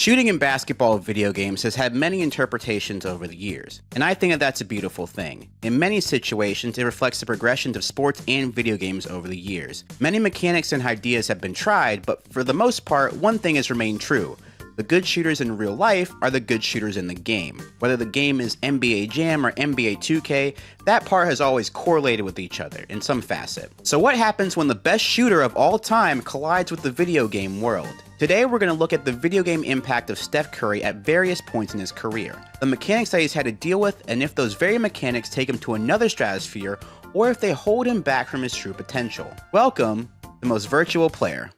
Shooting in basketball video games has had many interpretations over the years, and I think that that's a beautiful thing. In many situations, it reflects the progression of sports and video games over the years. Many mechanics and ideas have been tried, but for the most part, one thing has remained true. The good shooters in real life are the good shooters in the game. Whether the game is NBA Jam or NBA 2K, that part has always correlated with each other in some facet. So what happens when the best shooter of all time collides with the video game world? Today we're going to look at the video game impact of Steph Curry at various points in his career, the mechanics that he's had to deal with, and if those very mechanics take him to another stratosphere, or if they hold him back from his true potential. Welcome, the most virtual player.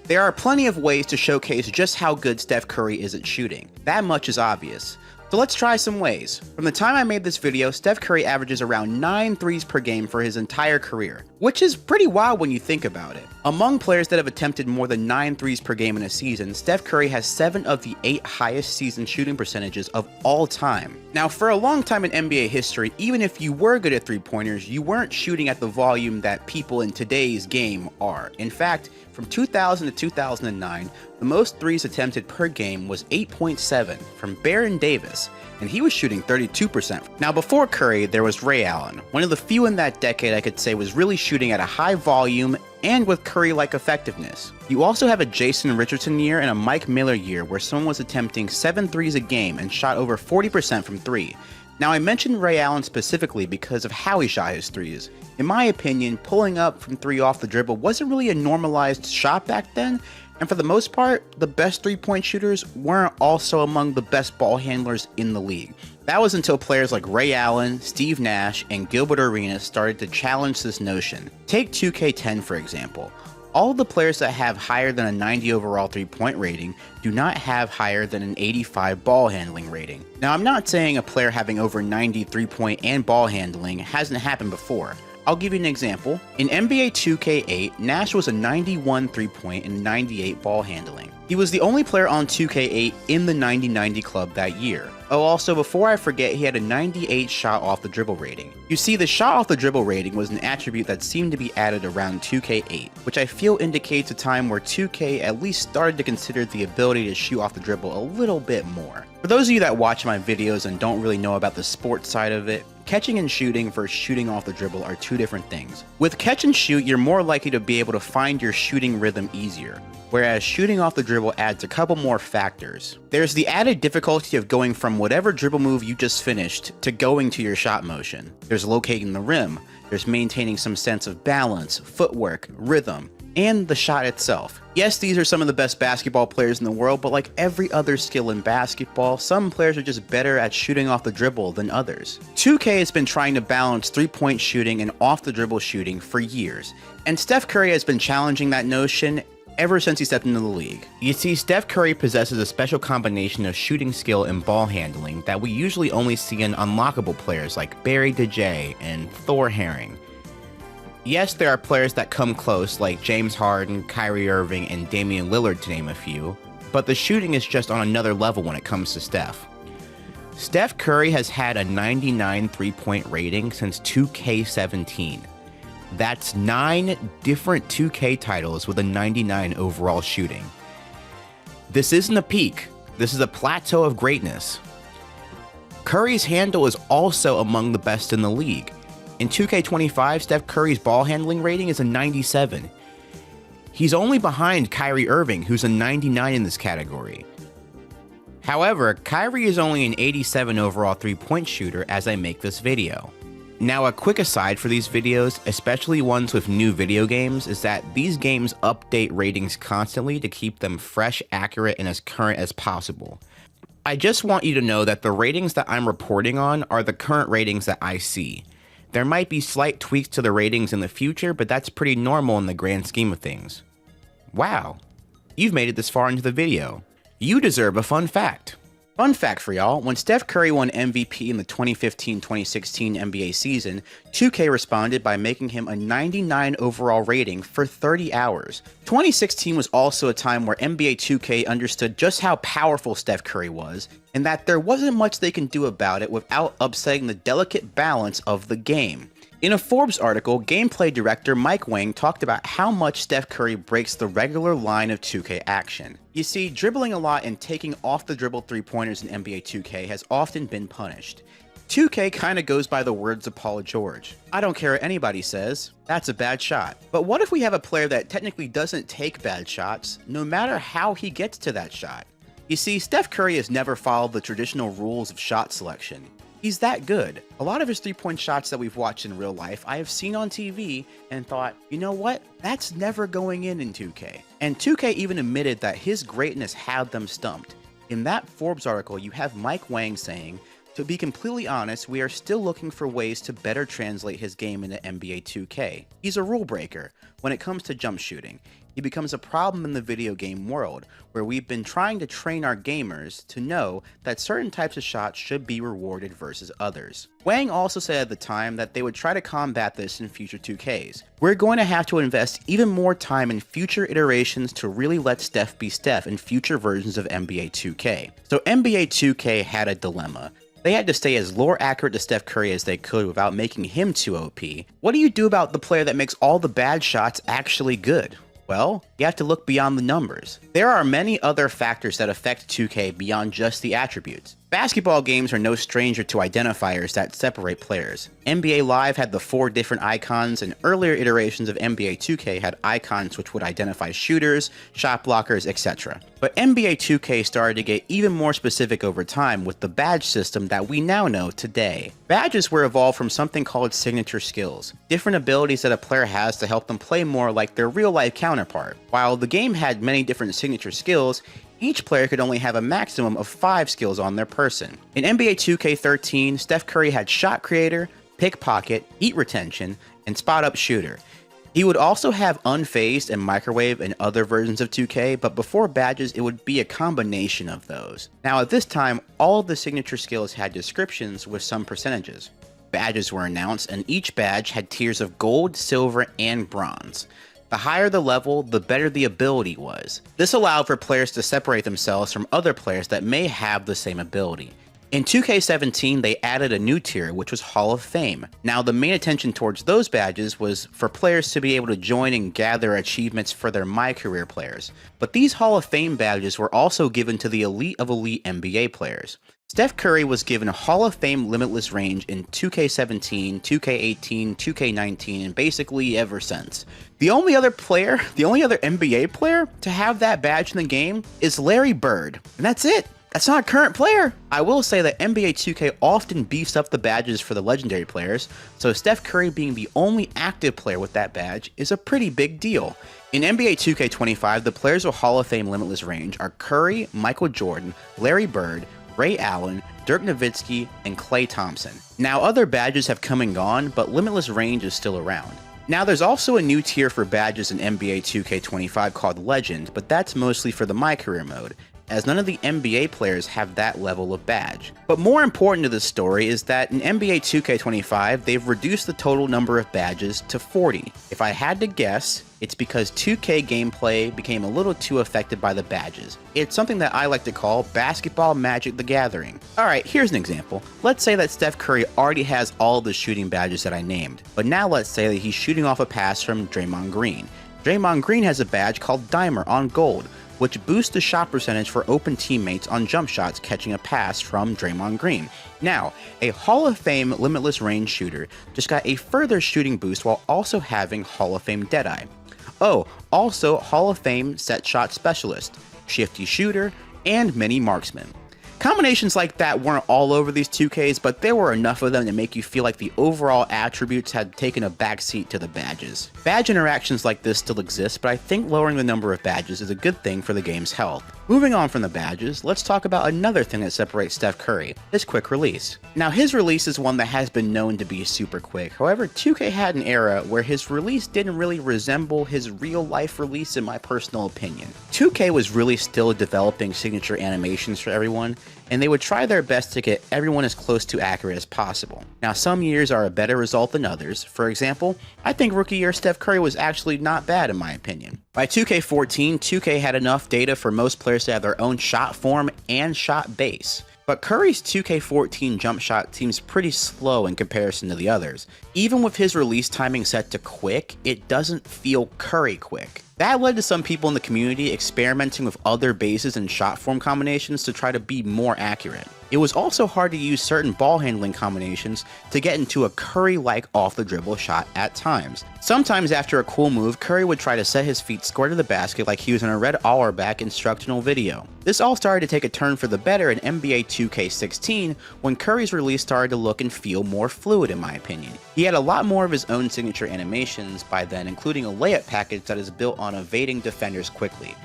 There are plenty of ways to showcase just how good Steph Curry is at shooting. That much is obvious. So let's try some ways. From the time I made this video, Steph Curry averages around 9 threes per game for his entire career, which is pretty wild when you think about it. Among players that have attempted more than 9 threes per game in a season, Steph Curry has 7 of the 8 highest season shooting percentages of all time. Now, for a long time in NBA history, even if you were good at three-pointers, you weren't shooting at the volume that people in today's game are. In fact, from 2000 to 2009, the most threes attempted per game was 8.7 from Baron Davis, and he was shooting 32%. Now before Curry, there was Ray Allen, one of the few in that decade I could say was really shooting at a high volume and with Curry-like effectiveness. You also have a Jason Richardson year and a Mike Miller year where someone was attempting 7 threes a game and shot over 40% from 3. Now I mentioned Ray Allen specifically because of how he shot his threes. In my opinion, pulling up from 3 off the dribble wasn't really a normalized shot back then, and for the most part, the best three-point shooters weren't also among the best ball handlers in the league. That was until players like Ray Allen, Steve Nash, and Gilbert Arenas started to challenge this notion. Take 2K10 for example. All of the players that have higher than a 90 overall three-point rating do not have higher than an 85 ball handling rating. Now I'm not saying a player having over 90 three-point and ball handling hasn't happened before. I'll give you an example. In NBA 2K8, Nash was a 91 three-point and 98 ball handling. He was the only player on 2K8 in the 90-90 club that year. Oh, also, before I forget, he had a 98 shot off the dribble rating. You see, the shot off the dribble rating was an attribute that seemed to be added around 2K8, which I feel indicates a time where 2K at least started to consider the ability to shoot off the dribble a little bit more. For those of you that watch my videos and don't really know about the sports side of it, catching and shooting versus shooting off the dribble are two different things. With catch and shoot, you're more likely to be able to find your shooting rhythm easier, whereas shooting off the dribble adds a couple more factors. There's the added difficulty of going from whatever dribble move you just finished to going to your shot motion. There's locating the rim, there's maintaining some sense of balance, footwork, rhythm, and the shot itself. Yes, these are some of the best basketball players in the world, but like every other skill in basketball, some players are just better at shooting off the dribble than others. 2K has been trying to balance three-point shooting and off-the-dribble shooting for years, and Steph Curry has been challenging that notion ever since he stepped into the league. You see, Steph Curry possesses a special combination of shooting skill and ball handling that we usually only see in unlockable players like Barry DJ and Thor Herring. Yes, there are players that come close like James Harden, Kyrie Irving, and Damian Lillard to name a few, but the shooting is just on another level when it comes to Steph. Steph Curry has had a 99 three-point rating since 2K17. That's 9 different 2K titles with a 99 overall shooting. This isn't a peak, this is a plateau of greatness. Curry's handle is also among the best in the league. In 2K25, Steph Curry's ball handling rating is a 97. He's only behind Kyrie Irving, who's a 99 in this category. However, Kyrie is only an 87 overall three-point shooter as I make this video. Now, a quick aside for these videos, especially ones with new video games, is that these games update ratings constantly to keep them fresh, accurate, and as current as possible. I just want you to know that the ratings that I'm reporting on are the current ratings that I see. There might be slight tweaks to the ratings in the future, but that's pretty normal in the grand scheme of things. Wow, you've made it this far into the video. You deserve a fun fact. Fun fact for y'all, when Steph Curry won MVP in the 2015-2016 NBA season, 2K responded by making him a 99 overall rating for 30 hours. 2016 was also a time where NBA 2K understood just how powerful Steph Curry was, and that there wasn't much they can do about it without upsetting the delicate balance of the game. In a Forbes article, gameplay director Mike Wang talked about how much Steph Curry breaks the regular line of 2K action. You see, dribbling a lot and taking off the dribble three-pointers in NBA 2K has often been punished. 2K kinda goes by the words of Paul George. I don't care what anybody says, that's a bad shot. But what if we have a player that technically doesn't take bad shots, no matter how he gets to that shot? You see, Steph Curry has never followed the traditional rules of shot selection. He's that good. A lot of his three-point shots that we've watched in real life, I have seen on TV and thought, you know what? That's never going in 2K. And 2K even admitted that his greatness had them stumped. In that Forbes article, you have Mike Wang saying, to be completely honest, we are still looking for ways to better translate his game into NBA 2K. He's a rule breaker when it comes to jump shooting. He becomes a problem in the video game world, where we've been trying to train our gamers to know that certain types of shots should be rewarded versus others. Wang also said at the time that they would try to combat this in future 2Ks. We're going to have to invest even more time in future iterations to really let Steph be Steph in future versions of NBA 2K. So NBA 2K had a dilemma. They had to stay as lore accurate to Steph Curry as they could without making him too OP. What do you do about the player that makes all the bad shots actually good? Well, you have to look beyond the numbers. There are many other factors that affect 2K beyond just the attributes. Basketball games are no stranger to identifiers that separate players. NBA Live had the 4 different icons, and earlier iterations of NBA 2K had icons which would identify shooters, shot blockers, etc. But NBA 2K started to get even more specific over time with the badge system that we now know today. Badges were evolved from something called signature skills, different abilities that a player has to help them play more like their real-life counterpart. While the game had many different signature skills, each player could only have a maximum of 5 skills on their person. In NBA 2K13, Steph Curry had Shot Creator, Pickpocket, Heat Retention, and Spot Up Shooter. He would also have Unfazed and Microwave in other versions of 2K, but before badges it would be a combination of those. Now at this time, all of the signature skills had descriptions with some percentages. Badges were announced, and each badge had tiers of gold, silver, and bronze. The higher the level, the better the ability was. This allowed for players to separate themselves from other players that may have the same ability. In 2K17, they added a new tier, which was Hall of Fame. Now, the main attention towards those badges was for players to be able to join and gather achievements for their My Career players. But these Hall of Fame badges were also given to the elite of elite NBA players. Steph Curry was given a Hall of Fame limitless range in 2K17, 2K18, 2K19, and basically ever since. The only other NBA player to have that badge in the game is Larry Bird, and that's it. That's not a current player. I will say that NBA 2K often beefs up the badges for the legendary players, so Steph Curry being the only active player with that badge is a pretty big deal. In NBA 2K25, the players with Hall of Fame limitless range are Curry, Michael Jordan, Larry Bird, Ray Allen, Dirk Nowitzki, and Klay Thompson. Now other badges have come and gone, but limitless range is still around. Now there's also a new tier for badges in NBA 2K25 called Legend, but that's mostly for the My Career mode, as none of the NBA players have that level of badge. But more important to this story is that in NBA 2K25, they've reduced the total number of badges to 40. If I had to guess, it's because 2K gameplay became a little too affected by the badges. It's something that I like to call Basketball Magic the Gathering. Alright, here's an example. Let's say that Steph Curry already has all the shooting badges that I named, but now let's say that he's shooting off a pass from Draymond Green. Draymond Green has a badge called Dimer on gold, which boosts the shot percentage for open teammates on jump shots catching a pass from Draymond Green. Now, a Hall of Fame limitless range shooter just got a further shooting boost while also having Hall of Fame Deadeye. Oh, also Hall of Fame set shot specialist, shifty shooter, and mini marksman. Combinations like that weren't all over these 2Ks, but there were enough of them to make you feel like the overall attributes had taken a backseat to the badges. Badge interactions like this still exist, but I think lowering the number of badges is a good thing for the game's health. Moving on from the badges, let's talk about another thing that separates Steph Curry, his quick release. Now his release is one that has been known to be super quick, however 2K had an era where his release didn't really resemble his real life release in my personal opinion. 2K was really still developing signature animations for everyone, and they would try their best to get everyone as close to accurate as possible. Now, some years are a better result than others. For example, I think rookie year Steph Curry was actually not bad in my opinion. By 2K14, 2K had enough data for most players to have their own shot form and shot base. But Curry's 2K14 jump shot seems pretty slow in comparison to the others. Even with his release timing set to quick, it doesn't feel Curry quick. That led to some people in the community experimenting with other bases and shot form combinations to try to be more accurate. It was also hard to use certain ball handling combinations to get into a Curry-like off-the-dribble shot at times. Sometimes after a cool move, Curry would try to set his feet square to the basket like he was in a Red Auerbach instructional video. This all started to take a turn for the better in NBA 2K16 when Curry's release started to look and feel more fluid in my opinion. He had a lot more of his own signature animations by then, including a layup package that is built on evading defenders quickly.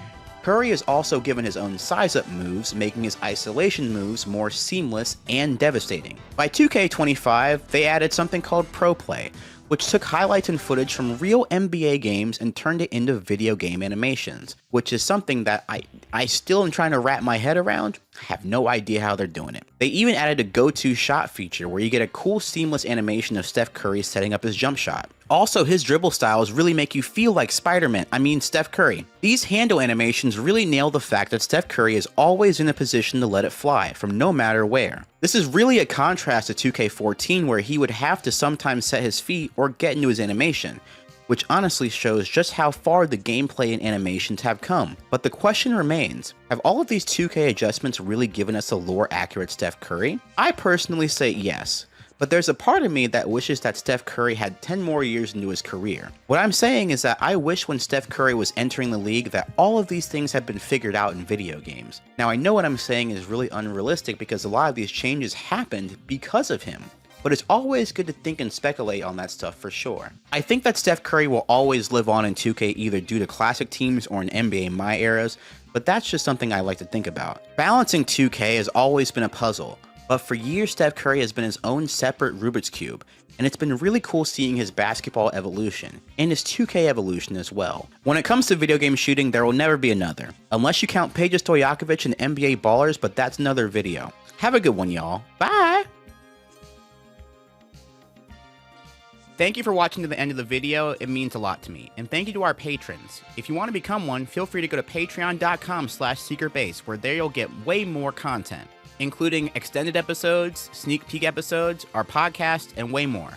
Curry is also given his own size-up moves, making his isolation moves more seamless and devastating. By 2K25, they added something called Pro Play, which took highlights and footage from real NBA games and turned it into video game animations, which is something that I still am trying to wrap my head around. I have no idea how they're doing it. They even added a go-to shot feature where you get a cool seamless animation of Steph Curry setting up his jump shot. Also, his dribble styles really make you feel like Steph Curry. These handle animations really nail the fact that Steph Curry is always in a position to let it fly from no matter where. This is really a contrast to 2K14 where he would have to sometimes set his feet or get into his animation, which honestly shows just how far the gameplay and animations have come. But the question remains, have all of these 2K adjustments really given us a lore accurate Steph Curry? I personally say yes. But there's a part of me that wishes that Steph Curry had 10 more years into his career. What I'm saying is that I wish when Steph Curry was entering the league that all of these things had been figured out in video games. Now I know what I'm saying is really unrealistic because a lot of these changes happened because of him. But it's always good to think and speculate on that stuff for sure. I think that Steph Curry will always live on in 2K either due to classic teams or in NBA My eras, but that's just something I like to think about. Balancing 2K has always been a puzzle. But for years, Steph Curry has been his own separate Rubik's Cube, and it's been really cool seeing his basketball evolution, and his 2K evolution as well. When it comes to video game shooting, there will never be another. Unless you count Peja Stojakovic and NBA Ballers, but that's another video. Have a good one, y'all. Bye! Thank you for watching to the end of the video, it means a lot to me. And thank you to our patrons. If you want to become one, feel free to go to patreon.com/secretbase, where there you'll get way more content, including extended episodes, sneak peek episodes, our podcast, and way more.